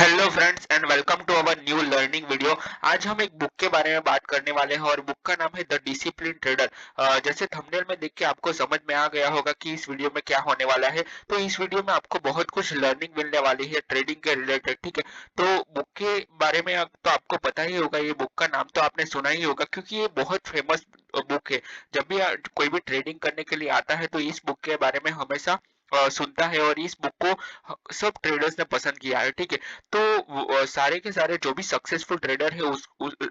Hello friends and welcome to our new learning video. आज हम एक बुक के बारे में बात करने वाले हैं और बुक का नाम है द डिसिप्लिन ट्रेडर। जैसे थंबनेल में देख के आपको समझ में आ गया होगा कि इस वीडियो में क्या होने वाला है। तो इस वीडियो में आपको बहुत कुछ लर्निंग मिलने वाली है ट्रेडिंग के रिलेटेड, ठीक है। तो बुक के बारे में तो आपको पता ही होगा, ये बुक का नाम तो आपने सुना ही होगा क्योंकि ये बहुत फेमस बुक है। जब भी कोई भी ट्रेडिंग करने के लिए आता है तो इस बुक के बारे में हमेशा सुनता है और इस बुक को सब ट्रेडर्स ने पसंद किया है, ठीक है। तो सारे के सारे जो भी सक्सेसफुल ट्रेडर है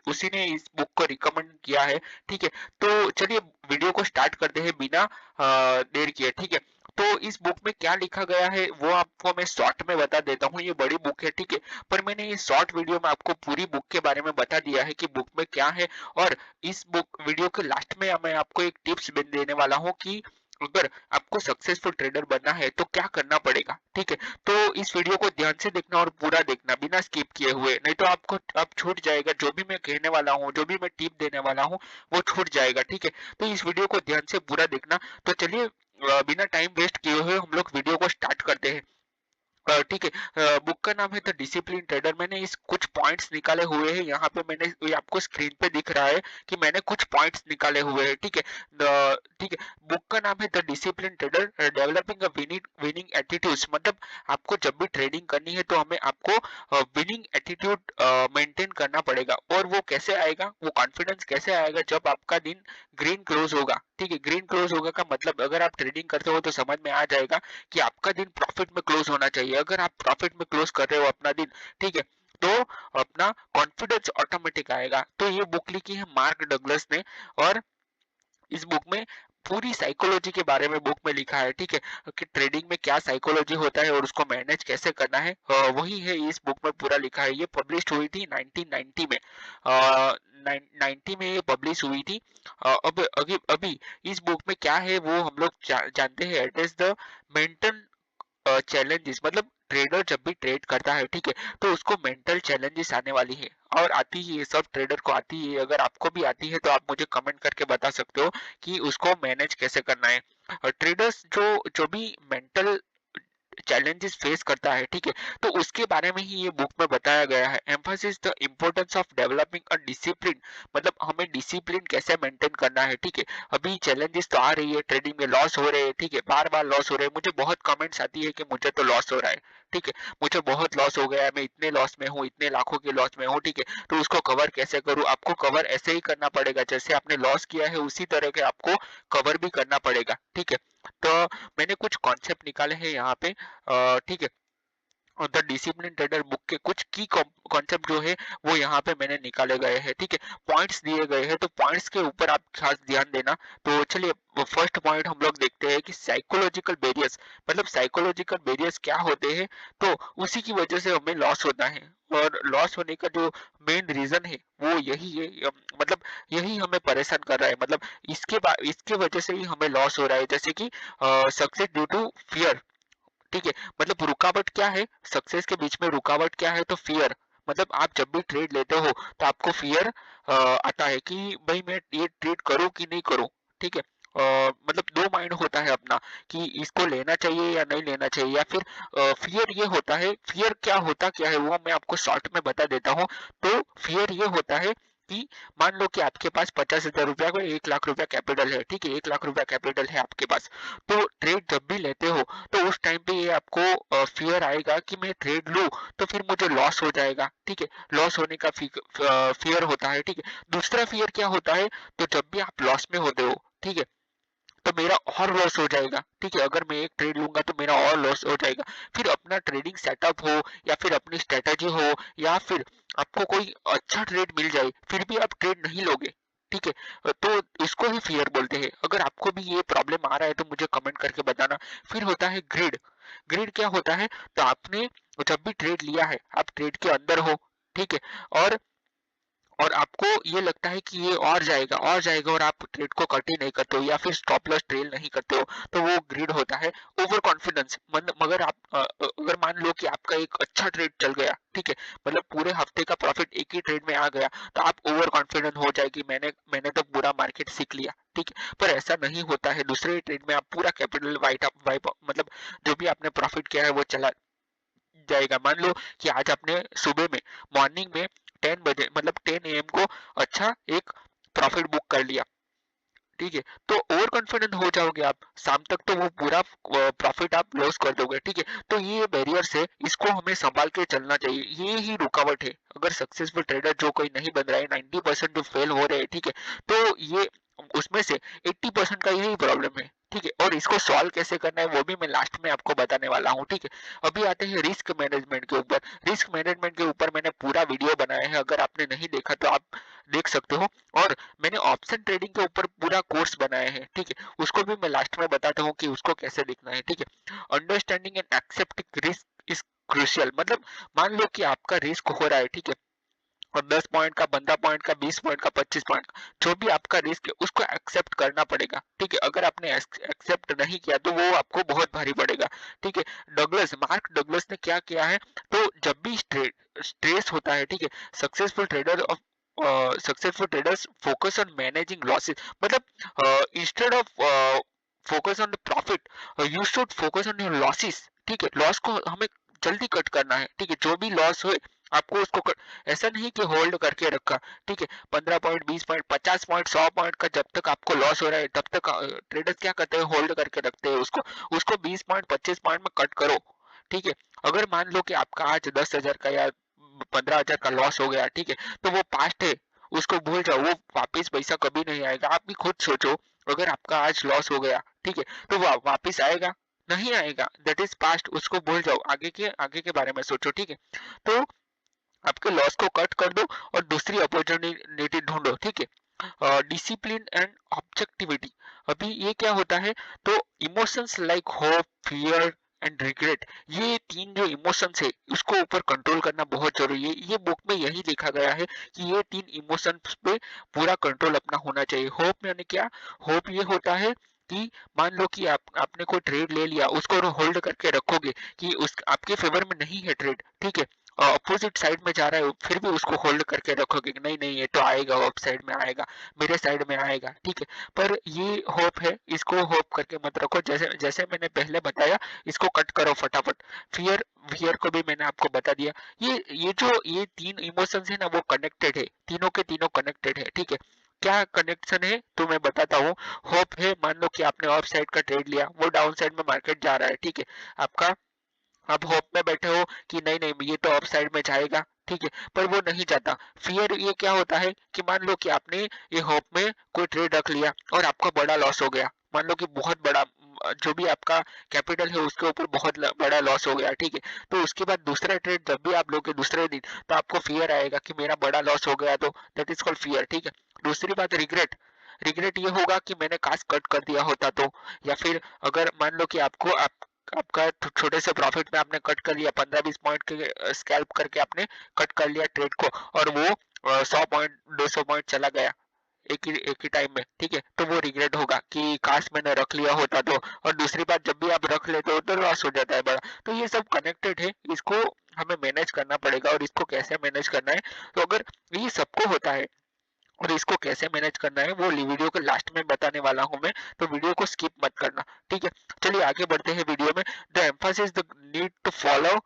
उसी ने इस बुक को रिकमेंड किया है, ठीक है। तो चलिए वीडियो को स्टार्ट करते हैं बिना देर किए, ठीक है। तो इस बुक में क्या लिखा गया है वो आपको मैं शॉर्ट में बता देता हूँ। ये बड़ी बुक है, ठीक है, पर मैंने इस शॉर्ट वीडियो में आपको पूरी बुक के बारे में बता दिया है कि बुक में क्या है। और इस बुक वीडियो के लास्ट में मैं आपको एक टिप्स भी देने वाला हूँ कि अगर आपको सक्सेसफुल ट्रेडर बनना है तो क्या करना पड़ेगा, ठीक है। तो इस वीडियो को ध्यान से देखना और पूरा देखना बिना स्किप किए हुए, नहीं तो आपको अब छूट जाएगा। जो भी मैं कहने वाला हूँ, जो भी मैं टिप देने वाला हूँ वो छूट जाएगा, ठीक है। तो इस वीडियो को ध्यान से पूरा देखना। तो चलिए बिना टाइम वेस्ट किए हुए हम लोग वीडियो को स्टार्ट करते हैं। ठीक है। बुक का नाम है द डिसिप्लिन ट्रेडर। मैंने इस कुछ पॉइंट्स निकाले हुए हैं यहाँ पे, मैंने ये आपको स्क्रीन पे दिख रहा है कि मैंने कुछ पॉइंट्स निकाले हुए हैं, ठीक है। ठीक है। बुक का नाम है the discipline trader, developing a winning winning attitudes. मतलब आपको जब भी ट्रेडिंग करनी है तो हमें आपको विनिंग एटीट्यूड मेंटेन करना पड़ेगा। और वो कैसे आएगा, वो कॉन्फिडेंस कैसे आएगा, जब आपका दिन ग्रीन क्लोज होगा, ठीक है। ग्रीन क्लोज होगा का मतलब अगर आप ट्रेडिंग करते हो तो समझ में आ जाएगा कि आपका दिन प्रॉफिट में क्लोज होना चाहिए। अगर आप प्रॉफिट में क्लोज कर रहे हो अपना दिन, ठीक है, तो अपना कॉन्फिडेंस ऑटोमेटिक आएगा। तो ये बुक लिखी है मार्क डगलस ने। और इस बुक में पूरी साइकोलॉजी के बारे में बुक में लिखा है, ठीक है, कि ट्रेडिंग में क्या साइकोलॉजी होता है और उसको मैनेज कैसे करना है। वही है इस बुक में पूरा लिखा है। ये पब्लिश हुई थी 1990 में, 90 में ये पब्लिश हुई थी। अब अभी अभी इस बुक में क्या है वो हम लोग जानते हैं। It is the mental challenges. मतलब ट्रेडर जब भी ट्रेड करता है, ठीक है, तो उसको मेंटल चैलेंजेस आने वाली है और आती ही है, सब ट्रेडर को आती है। अगर आपको भी आती है तो आप मुझे कमेंट करके बता सकते हो कि उसको मैनेज कैसे करना है। ट्रेडर्स जो जो भी मेंटल चैलेंजेस फेस करता है, ठीक है, तो उसके बारे में ही ये बुक में बताया गया है। Mphasis the importance of developing a discipline. मतलब हमें डिसिप्लिन कैसे मेंटेन करना है, ठीक है। अभी चैलेंजेस तो आ रही है, ट्रेडिंग में लॉस हो रहे हैं, ठीक है, बार बार लॉस हो रहे हैं। मुझे बहुत कमेंट्स आती है कि मुझे तो लॉस हो रहा है, ठीक है, मुझे बहुत लॉस हो गया है, मैं इतने लॉस में हूँ, इतने लाखों के लॉस में हूँ, ठीक है। तो उसको कवर कैसे करूँ? आपको कवर ऐसे ही करना पड़ेगा जैसे आपने लॉस किया है, उसी तरह के आपको कवर भी करना पड़ेगा, ठीक है। तो मैंने कुछ कॉन्सेप्ट निकाले हैं यहाँ पे, ठीक है। और द डिसिप्लिन ट्रेडर बुक के कुछ की कॉन्सेप्ट जो है वो यहाँ पे मैंने निकाले गए हैं, ठीक है, पॉइंट्स दिए गए हैं। तो पॉइंट्स के ऊपर आप खास ध्यान देना। तो चलिए फर्स्ट पॉइंट हम लोग देखते हैं कि साइकोलॉजिकल बैरियर्स। मतलब साइकोलॉजिकल बैरियर्स क्या होते हैं? तो उसी की वजह से हमें लॉस होता है। और लॉस होने का जो मेन रीजन है वो यही है, मतलब यही हमें परेशान कर रहा है। मतलब इसके वजह से ही हमें लॉस हो रहा है। जैसे कि सक्सेस ड्यू टू फियर, ठीक है। मतलब रुकावट क्या है सक्सेस के बीच में? रुकावट क्या है? तो फियर। मतलब आप जब भी ट्रेड लेते हो तो आपको फियर आता है कि भाई मैं ये ट्रेड करूं कि नहीं करूं, ठीक है। मतलब दो माइंड होता है अपना कि इसको लेना चाहिए या नहीं लेना चाहिए, या फिर फियर ये होता है। फियर क्या है वो मैं आपको शॉर्ट में बता देता हूँ। तो फियर ये होता है कि मान लो कि आपके पास 50,000 रुपया को 1 लाख रुपया कैपिटल है, ठीक है, 1 लाख रुपया कैपिटल है आपके पास। तो ट्रेड जब भी लेते हो तो उस टाइम पे ये आपको फियर आएगा कि मैं ट्रेड लूं तो फिर मुझे लॉस हो जाएगा, ठीक है। लॉस होने का फियर होता है, ठीक है। दूसरा फियर क्या होता है? तो जब भी आप लॉस में होते हो, ठीक है, तो मेरा और लॉस हो जाएगा, ठीक है। अगर मैं एक ट्रेड लूंगा तो मेरा और लॉस हो जाएगा। फिर अपना ट्रेडिंग सेटअप हो या फिर अपनी स्ट्रेटेजी हो या फिर आपको कोई अच्छा ट्रेड मिल जाए फिर भी आप ट्रेड नहीं लोगे, ठीक है। तो इसको ही फियर बोलते हैं। अगर आपको भी ये प्रॉब्लम आ रहा है तो मुझे कमेंट करके बताना। फिर होता है ग्रिड। ग्रिड क्या होता है? तो आपने जब भी ट्रेड लिया है, आप ट्रेड के अंदर हो, ठीक है, और आपको ये लगता है कि ये और जाएगा और आप ट्रेड को कट ही नहीं करते हो या फिर स्टॉप लॉस ट्रेल नहीं करते हो, तो वो ग्रिड होता है। Over confidence. मगर आप अगर मान लो कि आपका एक अच्छा ट्रेड चल गया, ठीक है, मतलब पूरे हफ्ते का प्रॉफिट एक ही ट्रेड में आ गया, तो आप ओवर कॉन्फिडेंट हो जाए कि मैंने मैंने तो पूरा मार्केट सीख लिया, ठीक है। पर ऐसा नहीं होता है। दूसरे ट्रेड में आप पूरा कैपिटल वाइप मतलब जो भी आपने प्रॉफिट किया है वो चला जाएगा। मान लो कि आज आपने सुबह में मॉर्निंग में 10 बजे मतलब 10 एएम को अच्छा एक प्रॉफिट बुक कर लिया, ठीक है, तो ओवर कॉन्फिडेंट हो जाओगे आप, शाम तक तो वो पूरा प्रॉफिट आप लॉस कर दोगे, ठीक है। तो ये बैरियर्स है, इसको हमें संभाल के चलना चाहिए, ये ही रुकावट है। अगर सक्सेसफुल ट्रेडर जो कोई नहीं बन रहा है, 90% जो फेल हो रहे हैं, ठीक है, तो ये उसमें से 80% का यही प्रॉब्लम है, ठीक है। और इसको सॉल्व कैसे करना है वो भी मैं लास्ट में आपको बताने वाला हूँ, ठीक है। अभी आते हैं रिस्क मैनेजमेंट के ऊपर। रिस्क मैनेजमेंट के ऊपर मैंने पूरा वीडियो बनाया है, अगर आपने नहीं देखा तो आप देख सकते हो। और मैंने ऑप्शन ट्रेडिंग के ऊपर पूरा कोर्स बनाया है, ठीक है, उसको भी मैं लास्ट में बताता हूँ कि उसको कैसे लिखना है, ठीक है। Understanding and accepting risk is crucial. मतलब मान लो कि आपका रिस्क हो रहा है, ठीक है, और 10 पॉइंट का, 15 पॉइंट का, 20 पॉइंट का, 25 पॉइंट का, जो भी आपका रिस्क है उसको एक्सेप्ट करना पड़ेगा, ठीक है। अगर आपने एक्सेप्ट नहीं किया तो वो आपको बहुत भारी पड़ेगा, ठीक है। मार्क डगलस ने क्या किया है, तो जब भी स्ट्रेस होता है, ठीक है, successful trader of successful traders focus on managing losses. मतलब instead of focus on the profit, you should focus on your losses, ठीक है। लॉस को हमें जल्दी कट करना है, ठीक है, जो भी लॉस हुए आपको उसको ऐसा नहीं कि होल्ड करके रखा, ठीक है। 15 पॉइंट, 20 पॉइंट, 50 पॉइंट, 100 पॉइंट का जब तक आपको लॉस हो रहा है तब तक ट्रेडर्स क्या करते हैं, होल्ड करके रखते हैं उसको। उसको 20 पॉइंट, 25 पॉइंट में कट करो, ठीक है। अगर मान लो कि आपका आज 10,000 का या 15,000 का लॉस हो गया, ठीक है, तो वो पास्ट है, उसको भूल जाओ, वो वापिस पैसा कभी नहीं आएगा। आप भी खुद सोचो, अगर आपका आज लॉस हो गया, ठीक है, तो वो वापिस आएगा, नहीं आएगा, दैट इज पास्ट, उसको भूल जाओ, आगे के बारे में सोचो, ठीक है। तो आपके लॉस को कट कर दो और दूसरी अपॉर्चुनिटी ढूंढो, ठीक है। Discipline and objectivity. अभी ये क्या होता है, तो emotions like hope, fear and regret, ये तीन जो इमोशंस है उसको ऊपर कंट्रोल करना बहुत जरूरी है। ये बुक में यही लिखा गया है कि ये तीन इमोशंस पे पूरा कंट्रोल अपना होना चाहिए। होप यानी क्या, होप ये होता है कि मान लो कि आपने कोई ट्रेड ले लिया, उसको होल्ड करके रखोगे कि उस आपके फेवर में नहीं है ट्रेड, ठीक है, अपोजिट साइड में जा रहा है, फिर भी उसको होल्ड करके रखोगे कि नहीं नहीं ये तो आएगा, अप साइड में आएगा, मेरे साइड में आएगा, ठीक है। पर ये होप है, इसको होप करके मत रखो, जैसे जैसे मैंने पहले बताया, इसको कट करो फटाफट। फियर, फियर को भी मैंने आपको बता दिया। ये तीन इमोशंस है ना, वो कनेक्टेड है, तीनों के तीनों कनेक्टेड है, ठीक है। क्या कनेक्शन है तो मैं बताता हूँ। होप है, मान लो कि आपने अप साइड का ट्रेड लिया, वो डाउन साइड में मार्केट जा रहा है, ठीक है, आपका आप होप में बैठे हो कि नहीं नहीं ये तो अप साइड में जाएगा, ठीक है, पर वो नहीं जाता। फियर ये क्या होता है कि मान लो कि आपने ये होप में कोई ट्रेड रख लिया और आपका बड़ा लॉस हो गया, मान लो कि बहुत बड़ा, जो भी आपका कैपिटल है उसके ऊपर बहुत बड़ा लॉस हो गया, ठीक है। तो उसके बाद दूसरा ट्रेड जब भी आप लोगे दूसरे दिन, तो आपको फियर आएगा कि मेरा बड़ा लॉस हो गया, तो दैट इज कॉल्ड फियर, ठीक है। दूसरी बात रिग्रेट। रिग्रेट ये होगा कि मैंने काश कट कर दिया होता तो, या फिर अगर मान लो कि आपका छोटे से प्रॉफिट में आपने कट कर लिया, 15-20 पॉइंट के स्कैल्प करके आपने कट कर लिया ट्रेड को, और वो 100 पॉइंट, 200 पॉइंट चला गया एक ही टाइम में, ठीक है, तो वो रिग्रेट होगा कि काश मैंने रख लिया होता तो। और दूसरी बात, जब भी आप रख लेते हो तो लॉस हो जाता है बड़ा। तो ये सब कनेक्टेड है, इसको हमें मैनेज करना पड़ेगा। और इसको कैसे मैनेज करना है, तो अगर ये सबको होता है और इसको कैसे मैनेज करना है वो वीडियो के लास्ट में बताने वाला हूं मैं, तो वीडियो को स्किप मत करना, ठीक है। चलिए आगे बढ़ते हैं वीडियो में। The emphasis the need to follow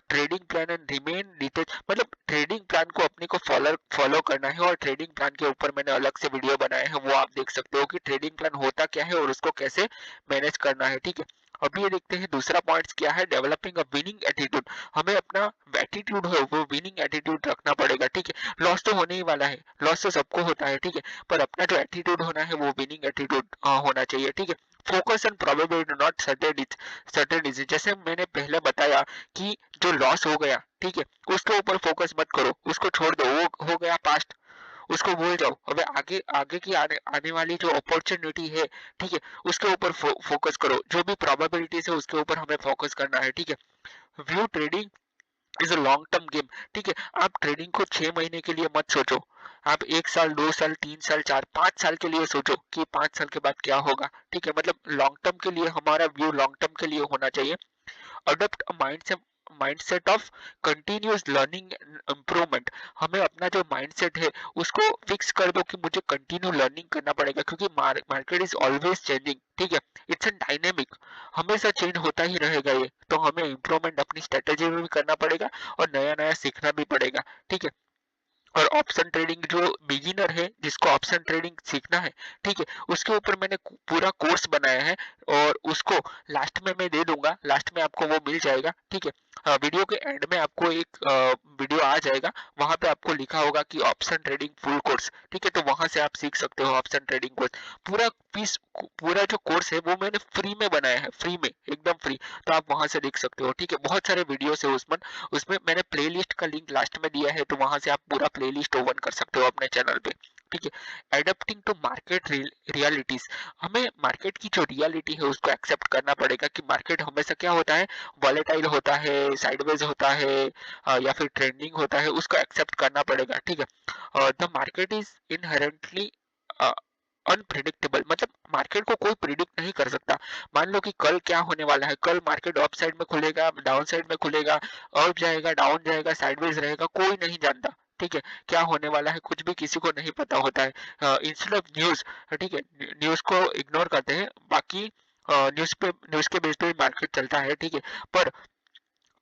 trading plan and remain detach. मतलब ट्रेडिंग प्लान को अपने को फॉलो करना है, और ट्रेडिंग प्लान के ऊपर मैंने अलग से वीडियो बनाया है, वो आप देख सकते हो कि ट्रेडिंग प्लान होता क्या है और उसको कैसे मैनेज करना है, ठीक है। अभी ये देखते हैं दूसरा पॉइंट क्या है, डेवलपिंग अ विनिंग एटीट्यूड। हमें अपना एटीट्यूड है वो विनिंग एटीट्यूड रखना पड़ेगा, ठीक है। लॉस तो होने ही वाला है, लॉस तो सबको होता है, ठीक है, पर अपना जो एटीट्यूड होना है वो विनिंग एटीट्यूड होना चाहिए, ठीक है। Focus on probability not certainty. जैसे मैंने पहले बताया कि जो लॉस हो गया, ठीक है, उसके ऊपर फोकस मत करो, उसको छोड़ दो, वो हो गया पास्ट, उसको भूल जाओ। अब आगे आगे की आने वाली जो अपॉर्चुनिटी है, ठीक है, उसके ऊपर फोकस करो, जो भी प्रोबेबिलिटीज है उसके ऊपर हमें फोकस करना है, ठीक है। View trading is a long term game, ठीक है। आप ट्रेडिंग को 6 महीने के लिए मत सोचो, आप 1 साल, 2 साल, 3 साल, 4-5 साल के लिए सोचो कि 5 साल के बाद क्या होगा, ठीक है। मतलब लॉन्ग टर्म के लिए हमारा व्यू लॉन्ग टर्म के लिए होना चाहिए। Adopt mindset of continuous learning improvement. हमें अपना जो माइंडसेट है उसको फिक्स कर दो कि मुझे कंटिन्यू लर्निंग करना पड़ेगा, क्योंकि मार्केट इज ऑलवेज चेंजिंग, ठीक है। इट्स एन डायनेमिक, हमेशा चेंज होता ही रहेगा ये, तो हमें इम्प्रूवमेंट अपनी स्ट्रेटेजी में भी करना पड़ेगा और नया नया सीखना भी पड़ेगा, ठीक है। और ऑप्शन ट्रेडिंग, जो बिगिनर है जिसको ऑप्शन ट्रेडिंग सीखना है, ठीक है, उसके ऊपर मैंने पूरा कोर्स बनाया है और उसको लास्ट में मैं दे दूंगा, लास्ट में आपको वो मिल जाएगा, ठीक है। वीडियो के एंड में आपको एक वीडियो आ जाएगा, वहां पे आपको लिखा होगा कि ऑप्शन ट्रेडिंग फुल कोर्स, ठीक है, तो वहां से आप सीख सकते हो ऑप्शन ट्रेडिंग कोर्स। पूरा पीस, पूरा जो कोर्स है वो मैंने फ्री में बनाया है, फ्री में, एकदम फ्री, तो आप वहां से देख सकते हो, ठीक है। बहुत सारे वीडियोस है उसमें, उसमें मैंने प्लेलिस्ट का लिंक लास्ट में दिया है, तो वहां से आप पूरा प्लेलिस्ट ओपन कर सकते हो अपने चैनल पे, ठीक है। एडेप्टिंग टू मार्केट रियलिटीज, हमें मार्केट की जो रियलिटी है उसको एक्सेप्ट करना पड़ेगा कि मार्केट हमेशा क्या होता है, वॉलेटाइल होता है, साइडवेज होता है, या फिर ट्रेंडिंग होता है, उसको एक्सेप्ट करना पड़ेगा, ठीक है। The market is inherently unpredictable, मतलब मार्केट को कोई प्रिडिक्ट नहीं कर सकता। मान लो कि कल क्या होने वाला है, कल मार्केट अप साइड में खुलेगा, डाउन साइड में खुलेगा, अप जाएगा, डाउन जाएगा, साइडवेज रहेगा, कोई नहीं जानता, ठीक है। क्या होने वाला है कुछ भी किसी को नहीं पता होता है। इंस्टेड ऑफ न्यूज, ठीक है, न्यूज को इग्नोर करते हैं, बाकी न्यूज के बेस पे मार्केट चलता है, ठीक है। पर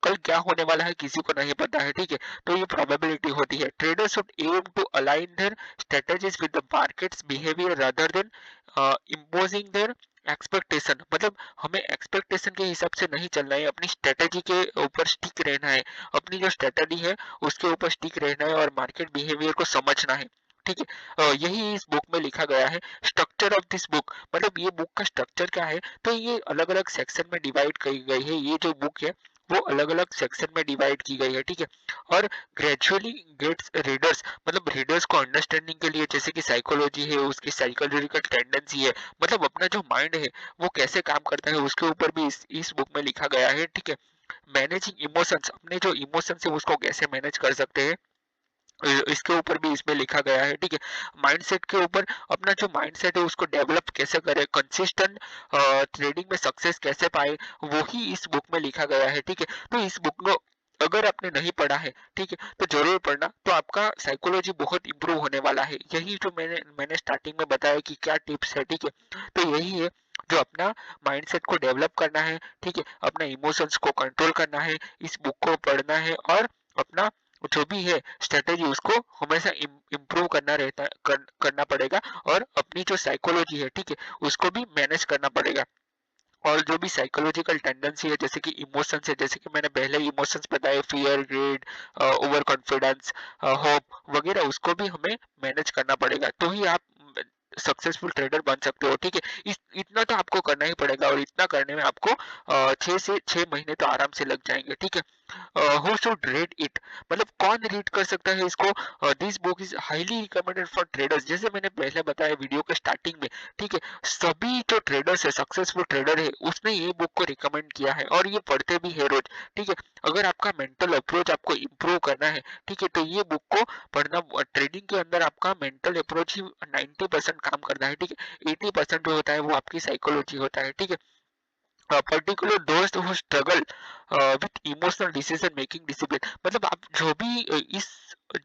कल क्या होने वाला है किसी को नहीं पता है, ठीक है, तो ये प्रोबेबिलिटी होती है। Traders should aim to align their strategies with the market's behaviour rather than imposing their expectation, मतलब हमें एक्सपेक्टेशन के हिसाब से नहीं चलना है, अपनी स्ट्रेटजी के ऊपर स्टिक रहना है, अपनी जो स्ट्रेटजी है उसके ऊपर स्टिक रहना है और मार्केट बिहेवियर को समझना है, ठीक है। यही इस बुक में लिखा गया है। स्ट्रक्चर ऑफ दिस बुक, मतलब ये बुक का स्ट्रक्चर क्या है, तो ये अलग अलग सेक्शन में डिवाइड की गई है, ये जो बुक है वो अलग अलग सेक्शन में डिवाइड की गई है, ठीक है। और ग्रेजुअली गेट्स रीडर्स, मतलब रीडर्स को अंडरस्टैंडिंग के लिए, जैसे कि साइकोलॉजी है, उसकी साइकोलॉजिकल टेंडेंसी है, मतलब अपना जो माइंड है वो कैसे काम करता है उसके ऊपर भी इस बुक में लिखा गया है, ठीक है। मैनेजिंग इमोशंस, अपने जो इमोशंस है उसको कैसे मैनेज कर सकते हैं, इसके ऊपर भी इसमें लिखा गया है, ठीक है। माइंडसेट के ऊपर, अपना जो माइंडसेट है उसको डेवलप कैसे करें, कंसिस्टेंट ट्रेडिंग में सक्सेस कैसे पाए, वो ही इस बुक में लिखा गया है, ठीक है। तो इस बुक को अगर आपने नहीं पढ़ा है, ठीक है, तो जरूर पढ़ना, तो आपका साइकोलॉजी बहुत इंप्रूव होने वाला है। यही जो मैंने स्टार्टिंग में बताया कि क्या टिप्स है, ठीक है, तो यही है जो अपना माइंडसेट को डेवलप करना है, ठीक है, अपना इमोशंस को कंट्रोल करना है, इस बुक को पढ़ना है और अपना जो भी है स्ट्रेटेजी उसको हमेशा इम्प्रूव करना रहता है, करना पड़ेगा, और अपनी जो साइकोलॉजी है, ठीक है, उसको भी मैनेज करना पड़ेगा। और जो भी साइकोलॉजिकल टेंडेंसी है, जैसे कि इमोशंस है, जैसे कि मैंने पहले इमोशंस बताए, fear, grade, over confidence, hope वगैरह, उसको भी हमें मैनेज करना पड़ेगा, तो ही आप सक्सेसफुल ट्रेडर बन सकते हो, ठीक है। इतना तो आपको करना ही पड़ेगा, और इतना करने में आपको 6 से 6 महीने तो आराम से लग जाएंगे, ठीक है। हु शुड रीड इट, मतलब कौन रीड कर सकता है इसको, this book is highly recommended for traders, जैसे मैंने पहले बताया वीडियो के स्टार्टिंग में, ठीक है। सभी जो ट्रेडर्स है, सक्सेसफुल ट्रेडर है, उसने ये बुक को रिकमेंड किया है और ये पढ़ते भी है रोज, ठीक है। अगर आपका मेंटल अप्रोच आपको इम्प्रूव करना है, ठीक है, तो ये बुक को पढ़ना, ट्रेडिंग के अंदर आपका मेंटल अप्रोच ही 90% काम करता है, ठीक है। 80% जो होता है वो आपकी साइकोलॉजी होता है, ठीक है। पर्टिकुलर दोस्त who struggle with emotional decision making discipline, मतलब आप जो भी इस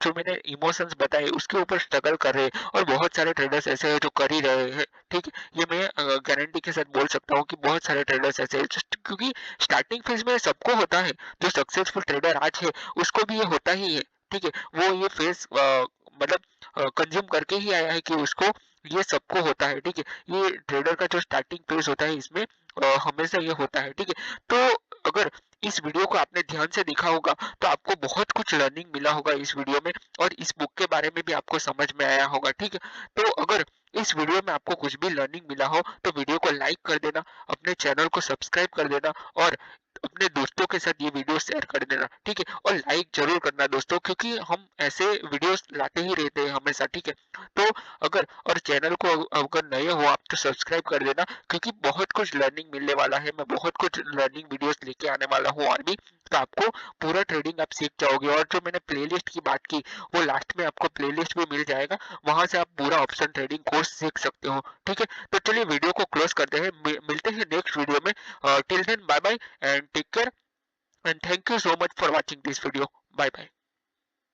जो मैंने इमोशंस बताए उसके ऊपर स्ट्रगल कर रहे हैं, और बहुत सारे ट्रेडर्स ऐसे हैं जो कर ही रहे हैं, ठीक है। ये मैं गारंटी के साथ बोल सकता हूँ कि बहुत सारे ट्रेडर्स ऐसे हैं, क्योंकि स्टार्टिंग फेज में सबको होता है, जो सक्सेसफुल ट्रेडर आज है उसको भी ये होता ही है, ठीक है। वो ये फेज मतलब कंज्यूम करके ही आया है कि उसको ये सबको होता है, ठीक है। ये ट्रेडर का जो स्टार्टिंग फेज होता है इसमें हमेशा ये होता है, ठीक है। तो अगर इस वीडियो को आपने ध्यान से देखा होगा तो आपको बहुत कुछ लर्निंग मिला होगा इस वीडियो में, और इस बुक के बारे में भी आपको समझ में आया होगा, ठीक है। तो अगर इस वीडियो में आपको कुछ भी लर्निंग मिला हो तो वीडियो को लाइक कर देना, अपने चैनल को सब्सक्राइब कर देना, और अपने दोस्तों के साथ ये वीडियो शेयर कर देना, ठीक है। और लाइक जरूर करना दोस्तों, क्योंकि हम ऐसे वीडियोस लाते ही रहते हैं हमेशा, ठीक है। तो अगर, और चैनल को अगर नए हो आप तो सब्सक्राइब कर देना, क्योंकि बहुत कुछ लर्निंग मिलने वाला है, मैं बहुत कुछ लर्निंग वीडियोस लेके आने वाला हूँ और भी, तो आपको पूरा ट्रेडिंग आप सीख जाओगे। और जो मैंने प्लेलिस्ट की बात की वो लास्ट में आपको प्लेलिस्ट भी मिल जाएगा, वहां से आप पूरा ऑप्शन ट्रेडिंग कोर्स सीख सकते हो, ठीक है। तो चलिए वीडियो को क्लोज करते हैं, मिलते हैं नेक्स्ट वीडियो में। Till then bye bye and take care, and thank you so much for watching this video. Bye bye.